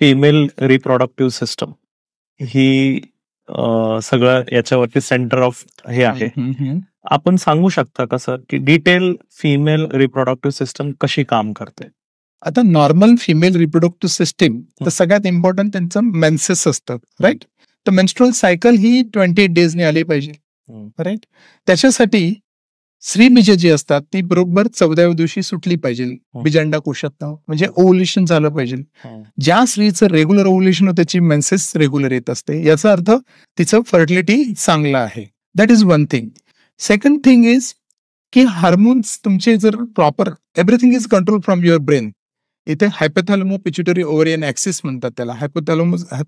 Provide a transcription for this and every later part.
Female reproductive system ही सगळं याच्यावरती centre of हे आहे. आपण सांगू शकता का सर की डिटेल फिमेल रिप्रोडक्टिव्ह सिस्टम कशी काम करते? आता नॉर्मल फिमेल रिप्रोडक्टिव्ह सिस्टीम तर सगळ्यात इम्पॉर्टंट त्यांचं मेन्सेस असतं, राईट. तर मेन्स्ट्रुअल सायकल ही 28 डेजने आली पाहिजे, राईट. त्याच्यासाठी स्त्रीबीज जी असतात ती बरोबर 14व्या दिवशी सुटली पाहिजे बीजांडाकोशातनं, म्हणजे ओव्ह्युलेशन झालं पाहिजे. ज्या स्त्रीचं रेग्युलर ओव्ह्युलेशन होतं त्याची मेन्सेस रेग्युलर येत असते, याचा अर्थ तिचं फर्टिलिटी चांगलं आहे. That is one thing. Second thing is की हार्मोन्स तुमचे जर proper, everything is control from your brain. इथे हायपोथॅलॅमो पिट्युटरी ओव्हरियन ऍक्सिस म्हणतात त्याला.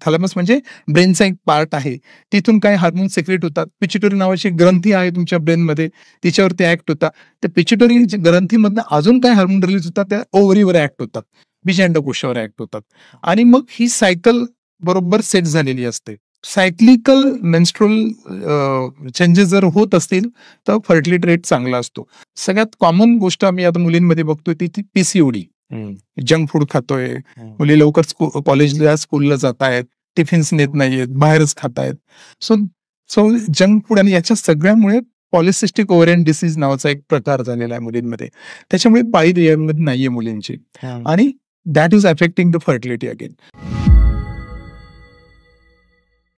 थॅलॅमस म्हणजे ब्रेनचा एक पार्ट आहे, तिथून काही हार्मोन सिक्रेट होतात. पिट्युटरी नावाची ग्रंथी आहे तुमच्या ब्रेनमध्ये, तिच्यावरती ऍक्ट होतात. त्या पिट्युटरी ग्रंथीमधनं अजून काही हार्मोन रिलीज होतात, त्या ओव्हरीवर ऍक्ट होतात, बीजांडकोशावर ऍक्ट होतात, आणि मग ही सायकल बरोबर सेट झालेली असते. सायक्लिकल मेन्स्ट्रुअल चेंजेस जर होत असतील तर फर्टिलिटी रेट चांगला असतो. सगळ्यात कॉमन गोष्ट आम्ही आता मुलींमध्ये बघतोय ती पीसीओडी. जंक फूड खातोय, मुली लवकर कॉलेजला स्कूलला जात आहेत, टिफिन्स नेत नाहीयेत, बाहेरच खात आहेत. सो जंक फूड आणि याच्या सगळ्यामुळे पॉलिसिस्टिक ओव्हरियन डिसीज नावाचा एक प्रकार झालेला आहे मुलींमध्ये. त्याच्यामुळे पाळी नाहीये मुलींची, आणि that is affecting the fertility again.